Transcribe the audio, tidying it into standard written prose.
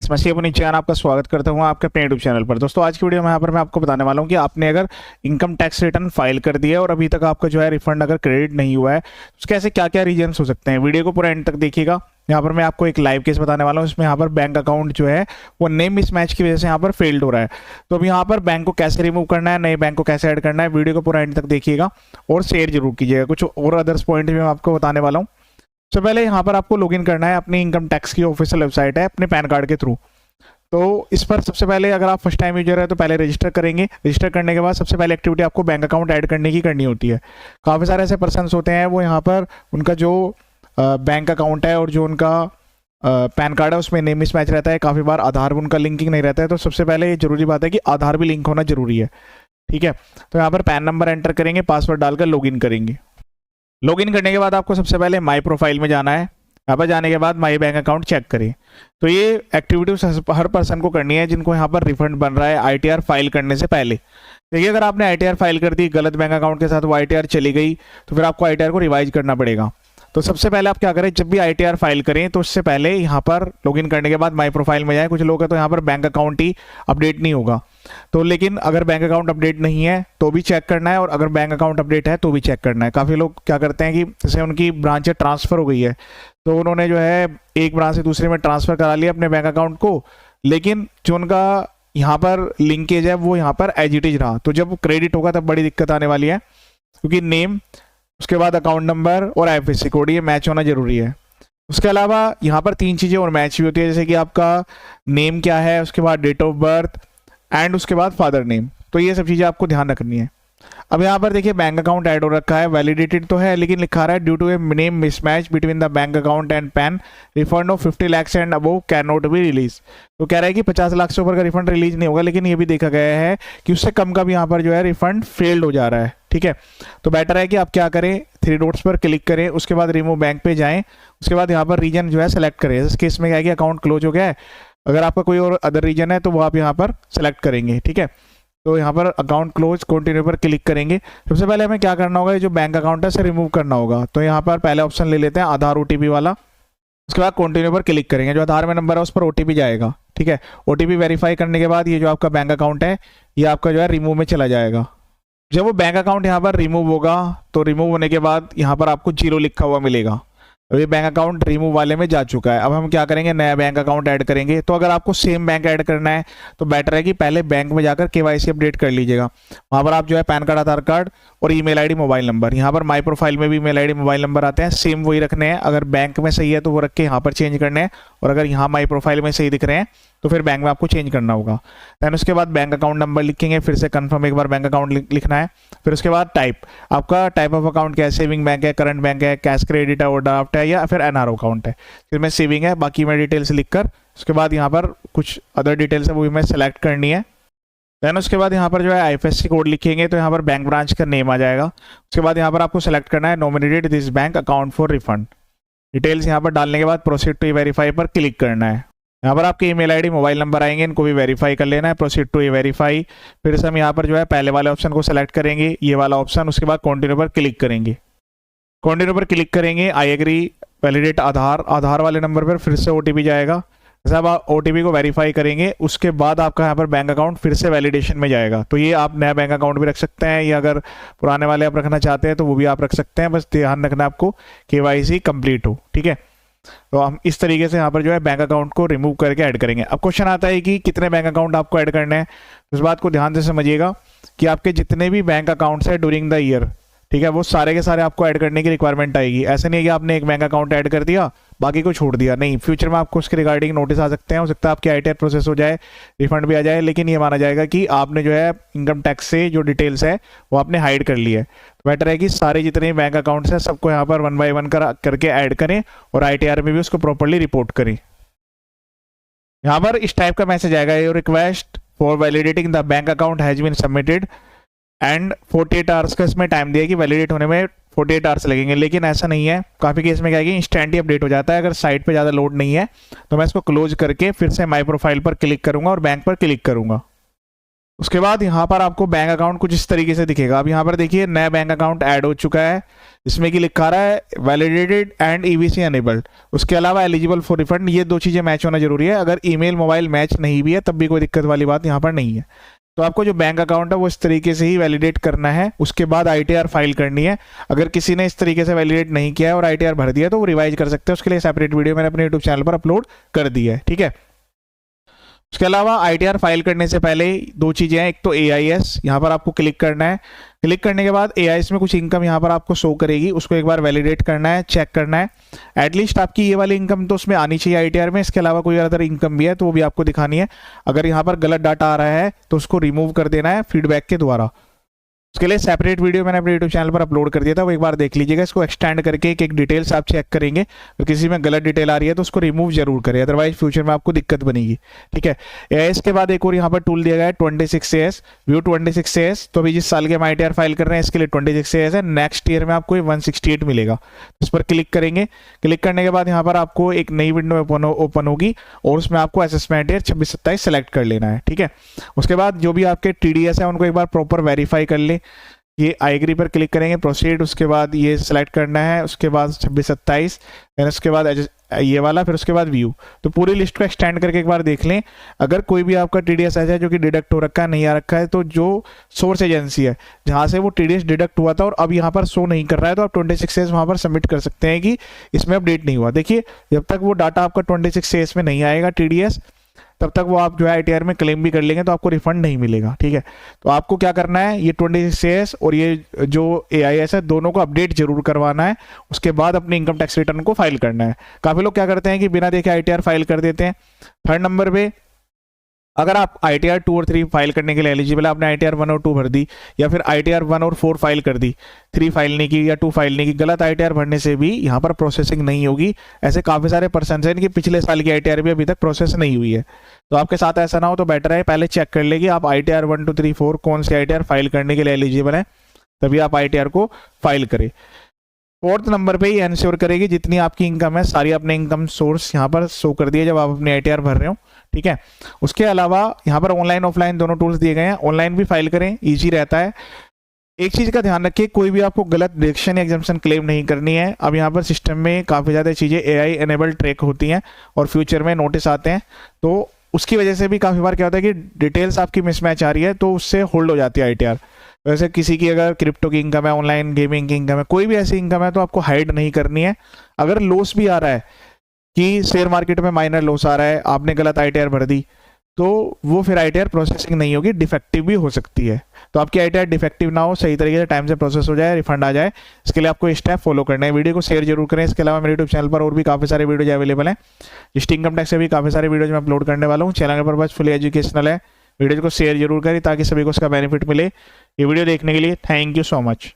Guys, मैं अपनी channel आपका स्वागत करता हूं आपके अपने यूट्यूब चैनल पर। दोस्तों, आज की वीडियो में यहाँ पर मैं आपको बताने वाला हूं कि आपने अगर इनकम टैक्स रिटर्न फाइल कर दिया है और अभी तक आपका जो है रिफंड अगर क्रेडिट नहीं हुआ है तो उसके ऐसे क्या क्या रीजन्स हो सकते हैं। वीडियो को पूरा एंड तक देखिएगा। यहाँ पर मैं आपको एक लाइव केस बताने वाला हूँ। इसमें यहाँ पर बैंक अकाउंट जो है वो नेम मिसमैच की वजह से यहाँ पर फेल्ड हो रहा है। तो अब यहाँ पर बैंक को कैसे रिमूव करना है, नए बैंक को कैसे ऐड करना है, वीडियो को पूरा एंड तक देखिएगा और शेयर जरूर कीजिएगा। कुछ और अदर्स पॉइंट भी मैं आपको बताने वाला हूँ। सबसे पहले यहाँ पर आपको लॉगिन करना है, अपनी इनकम टैक्स की ऑफिशियल वेबसाइट है अपने पैन कार्ड के थ्रू। तो इस पर सबसे पहले अगर आप फर्स्ट टाइम यूजर है तो पहले रजिस्टर करेंगे। रजिस्टर करने के बाद सबसे पहले एक्टिविटी आपको बैंक अकाउंट ऐड करने की करनी होती है। काफ़ी सारे ऐसे पर्सन्स होते हैं वो यहाँ पर उनका जो बैंक अकाउंट है और जो उनका पैन कार्ड है उसमें नेम मिसमैच रहता है। काफ़ी बार आधार भी उनका लिंकिंग नहीं रहता है। तो सबसे पहले ये जरूरी बात है कि आधार भी लिंक होना जरूरी है। ठीक है, तो यहाँ पर पैन नंबर एंटर करेंगे, पासवर्ड डालकर लॉगिन करेंगे। लॉगिन करने के बाद आपको सबसे पहले माई प्रोफाइल में जाना है। यहाँ पर जाने के बाद माई बैंक अकाउंट चेक करें। तो ये एक्टिविटीज हर पर्सन को करनी है जिनको यहाँ पर रिफंड बन रहा है आईटीआर फाइल करने से पहले। देखिए, अगर आपने आईटीआर फाइल कर दी गलत बैंक अकाउंट के साथ, वो आईटीआर चली गई तो फिर आपको आईटीआर को रिवाइज करना पड़ेगा। तो सबसे पहले आप क्या करें, जब भी आईटीआर फाइल करें तो उससे पहले यहाँ पर लॉगिन करने के बाद माई प्रोफाइल में जाएं। कुछ लोग हैं तो यहाँ पर बैंक अकाउंट ही अपडेट नहीं होगा। तो लेकिन अगर बैंक अकाउंट अपडेट नहीं है तो भी चेक करना है और अगर बैंक अकाउंट अपडेट है तो भी चेक करना है। काफ़ी लोग क्या करते हैं कि जैसे उनकी ब्रांच ट्रांसफ़र हो गई है तो उन्होंने जो है एक ब्रांच से दूसरे में ट्रांसफ़र करा लिया अपने बैंक अकाउंट को, लेकिन जो उनका यहाँ पर लिंकेज है वो यहाँ पर एज इट इज रहा। तो जब क्रेडिट होगा तब बड़ी दिक्कत आने वाली है, क्योंकि नेम, उसके बाद अकाउंट नंबर और आईएफएससी कोड ये मैच होना जरूरी है। उसके अलावा यहाँ पर 3 चीज़ें और मैच भी होती है, जैसे कि आपका नेम क्या है, उसके बाद डेट ऑफ बर्थ एंड उसके बाद फादर नेम। तो ये सब चीज़ें आपको ध्यान रखनी है। अब यहाँ पर देखिए बैंक अकाउंट ऐड हो रखा है, वैलिडेटेड तो है लेकिन लिखा रहा है due to a name mismatch between the bank account and PAN refund of 50 lakh and above can not be release. तो कह रहा है कि 50 लाख से ऊपर का रिफंड रिलीज नहीं होगा, लेकिन ये भी देखा गया है कि उससे कम का भी यहाँ पर जो है रिफंड फेल्ड हो जा रहा है। ठीक है, तो बेटर है कि आप क्या करें, 3 डॉट्स पर क्लिक करें, उसके बाद रिमूव बैंक पे जाएं, उसके बाद यहाँ पर रीजन जो है सेलेक्ट करें। इस केस में क्या है कि अकाउंट क्लोज हो गया है। अगर आपका कोई और अदर रीजन है तो वो आप यहाँ पर सेलेक्ट करेंगे। ठीक है, तो यहाँ पर अकाउंट क्लोज कंटिन्यू पर क्लिक करेंगे। सबसे पहले हमें क्या करना होगा, ये जो बैंक अकाउंट है इसे रिमूव करना होगा। तो यहाँ पर पहले ऑप्शन ले लेते हैं आधार ओटीपी वाला। उसके बाद कंटिन्यू पर क्लिक करेंगे। जो आधार में नंबर है उस पर ओटीपी जाएगा। ठीक है, ओटीपी वेरीफाई करने के बाद ये जो आपका बैंक अकाउंट है ये आपका जो है रिमूव में चला जाएगा। जब वो बैंक अकाउंट यहाँ पर रिमूव होगा तो रिमूव होने के बाद यहाँ पर आपको 0 लिखा हुआ मिलेगा। तो ये बैंक अकाउंट रिमूव वाले में जा चुका है। अब हम क्या करेंगे, नया बैंक अकाउंट ऐड करेंगे। तो अगर आपको सेम बैंक ऐड करना है तो बेटर है कि पहले बैंक में जाकर केवाईसी अपडेट कर लीजिएगा। वहाँ पर आप जो है पैन कार्ड, आधार कार्ड और ईमेल आईडी, मोबाइल नंबर, यहाँ पर माई प्रोफाइल में भी ईमेल आईडी, मोबाइल नंबर आते हैं, सेम वही रखने हैं। अगर बैंक में सही है तो वो रख के यहाँ पर चेंज करने हैं, और अगर यहाँ माई प्रोफाइल में सही दिख रहे हैं तो फिर बैंक में आपको चेंज करना होगा। दैन उसके बाद बैंक अकाउंट नंबर लिखेंगे, फिर से कंफर्म एक बार बैंक अकाउंट लिखना है। फिर उसके बाद टाइप, आपका टाइप ऑफ अकाउंट क्या है, सेविंग बैंक है, करंट बैंक है, कैश क्रेडिट है, ओवरड्राफ्ट है या फिर एनआरओ अकाउंट है। फिर मैं सेविंग है, बाकी मैं डिटेल्स लिखकर उसके बाद यहाँ पर कुछ अदर डिटेल्स है वो भी मैं सेलेक्ट करनी है। देन उसके बाद यहाँ पर जो है आईएफएससी कोड लिखेंगे तो यहाँ पर बैंक ब्रांच का नेम आ जाएगा। उसके बाद यहाँ पर आपको सेलेक्ट करना है nominated this bank account for refund. Details यहाँ पर डालने के बाद प्रोसीड टू वेरीफाई पर क्लिक करना है। यहाँ पर आपके ईमेल आईडी, मोबाइल नंबर आएंगे, इनको भी वेरीफाई कर लेना है। प्रोसीड टू वेरीफाई, फिर से हम यहाँ पर जो है पहले वाले ऑप्शन को सेलेक्ट करेंगे, ये वाला ऑप्शन, उसके बाद कंटिन्यू पर क्लिक करेंगे। कंटिन्यू पर क्लिक करेंगे, आई एग्री, वैलिडेट आधार, आधार वाले नंबर पर फिर से ओटीपी जाएगा। जैसे आप ओटीपी को वेरीफाई करेंगे उसके बाद आपका यहाँ पर बैंक अकाउंट फिर से वैलिडेशन में जाएगा। तो ये आप नया बैंक अकाउंट भी रख सकते हैं या अगर पुराने वाले आप रखना चाहते हैं तो वो भी आप रख सकते हैं। बस ध्यान रखना आपको केवाईसी कंप्लीट हो। ठीक है, तो हम इस तरीके से यहाँ पर जो है बैंक अकाउंट को रिमूव करके ऐड करेंगे। अब क्वेश्चन आता है कि कितने बैंक अकाउंट आपको ऐड करने हैं। इस बात को ध्यान से समझिएगा कि आपके जितने भी बैंक अकाउंट्स है ड्यूरिंग द ईयर, ठीक है, वो सारे के सारे आपको ऐड करने की रिक्वायरमेंट आएगी। ऐसा नहीं है कि आपने एक बैंक अकाउंट ऐड कर दिया बाकी को छोड़ दिया, नहीं। फ्यूचर में आपको उसके रिगार्डिंग नोटिस आ सकते हैं, हो सकता है आपकी आईटीआर प्रोसेस हो जाए, रिफंड भी आ जाए, लेकिन ये माना जाएगा कि आपने जो है इनकम टैक्स से जो डिटेल्स है वो आपने हाइड कर ली है। तो बेटर है कि सारे जितने बैंक अकाउंट्स हैं सबको यहाँ पर 1 बाय 1 करके ऐड करें और आईटीआर में भी उसको प्रॉपरली रिपोर्ट करें। यहाँ पर इस टाइप का मैसेज आएगा, your request for validating the bank account has been submitted and 48 hours का इसमें टाइम दिया कि वैलिडेट होने में 48 आवर्स लगेंगे, लेकिन ऐसा नहीं है। काफ़ी केस में क्या है कि इंस्टेंट ही अपडेट हो जाता है। अगर साइट पे ज़्यादा लोड नहीं है तो मैं इसको क्लोज करके फिर से माई प्रोफाइल पर क्लिक करूंगा और बैंक पर क्लिक करूंगा। उसके बाद यहाँ पर आपको बैंक अकाउंट कुछ इस तरीके से दिखेगा। अब यहाँ पर देखिए नया बैंक अकाउंट ऐड हो चुका है, इसमें कि लिखा रहा है वैलिडेटेड एंड ईवीसी अनेबल्ड। उसके अलावा एलिजिबल फॉर रिफंड, ये दो चीज़ें मैच होना जरूरी है। अगर ईमेल मोबाइल मैच नहीं भी है तब भी कोई दिक्कत वाली बात यहाँ पर नहीं है। तो आपको जो बैंक अकाउंट है वो इस तरीके से ही वैलिडेट करना है। उसके बाद ITR फाइल करनी है। अगर किसी ने इस तरीके से वैलिडेट नहीं किया है और ITR भर दिया तो वो रिवाइज कर सकते हैं। उसके लिए सेपरेट वीडियो मैंने अपने यूट्यूब चैनल पर अपलोड कर दिया है, ठीक है। उसके अलावा ITR फाइल करने से पहले दो चीज़ें हैं। एक तो AIS, यहाँ पर आपको क्लिक करना है। क्लिक करने के बाद AIS में कुछ इनकम यहाँ पर आपको शो करेगी, उसको एक बार वैलिडेट करना है, चेक करना है। एटलीस्ट आपकी ये वाली इनकम तो उसमें आनी चाहिए ITR में। इसके अलावा कोई अदर इनकम भी है तो वो भी आपको दिखानी है। अगर यहाँ पर गलत डाटा आ रहा है तो उसको रिमूव कर देना है फीडबैक के द्वारा। उसके लिए सेपरेट वीडियो मैंने अपने यूट्यूब चैनल पर अपलोड कर दिया था, वो एक बार देख लीजिएगा। इसको एक्सटेंड करके एक डिटेल्स आप चेक करेंगे, तो किसी में गलत डिटेल आ रही है तो उसको रिमूव जरूर करें, अदरवाइज फ्यूचर में आपको दिक्कत बनेगी, ठीक है। इसके बाद एक और यहाँ पर टूल दिया गया है 26AS, व्यू 26AS। तो अभी जिस साल के हम ITR फाइल कर रहे हैं इसके लिए 26AS है। नेक्स्ट ईयर में आपको 168 मिलेगा। इस पर क्लिक करेंगे। क्लिक करने के बाद यहाँ पर आपको एक नई विंडो ओपन होगी और उसमें आपको असेसमेंट ईयर 26-27 सेलेक्ट कर लेना है, ठीक है। उसके बाद जो भी आपके TDS है उनको एक बार प्रॉपर वेरीफाई कर ले। ये आई एग्री पर क्लिक करेंगे, प्रोसीड, उसके बाद ये सिलेक्ट करना है, उसके बाद 26-27, फिर उसके बाद ये वाला, फिर उसके बाद व्यू। तो पूरी लिस्ट को एक्सटेंड करके एक बार देख लें। अगर कोई भी आपका TDS ऐसा है जो कि डिडक्ट हो रखा है, नहीं आ रखा है, तो जो सोर्स एजेंसी है जहाँ से वो TDS डिडक्ट हुआ था और अब यहाँ पर शो नहीं कर रहा है, तो आप 26AS वहाँ पर सबमिट कर सकते हैं कि इसमें अपडेट नहीं हुआ। देखिए जब तक वो डाटा आपका 26AS में नहीं आएगा TDS, तब तक वो आप जो है ITR में क्लेम भी कर लेंगे तो आपको रिफंड नहीं मिलेगा, ठीक है। तो आपको क्या करना है, ये 26AS और ये जो AIS है दोनों को अपडेट जरूर करवाना है। उसके बाद अपने इनकम टैक्स रिटर्न को फाइल करना है। काफ़ी लोग क्या करते हैं कि बिना देखे ITR फाइल कर देते हैं। थर्ड नंबर पे, अगर आप ITR 2 और 3 फाइल करने के लिए एलिजिबल है, आपने ITR 1 और 2 भर दी, या फिर ITR 1 और 4 फाइल कर दी, 3 फाइल नहीं की या 2 फाइल नहीं की, गलत ITR भरने से भी यहाँ पर प्रोसेसिंग नहीं होगी। ऐसे काफ़ी सारे पर्सन हैं इनकी पिछले साल की ITR भी अभी तक प्रोसेस नहीं हुई है। तो आपके साथ ऐसा ना हो तो बेटर है पहले चेक कर ले कि आप ITR 1, 2, 3, 4 कौन से ITR फाइल करने के लिए एलिजिबल है, तभी आप ITR को फाइल करें। फोर्थ नंबर पे ही एंश्योर करेगी जितनी आपकी इनकम है सारी अपने इनकम सोर्स यहाँ पर शो कर दिए जब आप अपने ITR भर रहे हो, ठीक है। उसके अलावा यहाँ पर ऑनलाइन ऑफलाइन दोनों टूल्स दिए गए हैं। ऑनलाइन भी फाइल करें, इजी रहता है। एक चीज़ का ध्यान रखिए, कोई भी आपको गलत डिडक्शन या एग्जम्पशन क्लेम नहीं करनी है। अब यहाँ पर सिस्टम में काफ़ी ज़्यादा चीज़ें AI एनेबल ट्रैक होती हैं और फ्यूचर में नोटिस आते हैं, तो उसकी वजह से भी काफ़ी बार क्या होता है कि डिटेल्स आपकी मिसमैच आ रही है तो उससे होल्ड हो जाती है ITR। वैसे किसी की अगर क्रिप्टो की इनकम है, ऑनलाइन गेमिंग की इनकम है, कोई भी ऐसी इनकम है तो आपको हाइड नहीं करनी है। अगर लॉस भी आ रहा है कि शेयर मार्केट में माइनर लॉस आ रहा है, आपने गलत ITR भर दी, तो वो फिर ITR प्रोसेसिंग नहीं होगी, डिफेक्टिव भी हो सकती है। तो आपकी ITR डिफेक्टिव ना हो, सही तरीके से टाइम से प्रोसेस हो जाए, रिफंड आ जाए, इसके लिए आपको स्टेप फॉलो करना है। वीडियो को शेयर जरूर करें। इसके अलावा मेरे यूट्यूब चैनल पर और भी काफ़ी सारे वीडियोज अवेलेबल हैं। जिस इनकम टैक्स से भी काफ़ी सारे वीडियोज मैं अपलोड करने वाला हूँ। चैनल पर बस फुली एजुकेशनल है। वीडियो को शेयर जरूर करें ताकि सभी को उसका बेनिफिट मिले। ये वीडियो देखने के लिए थैंक यू सो मच।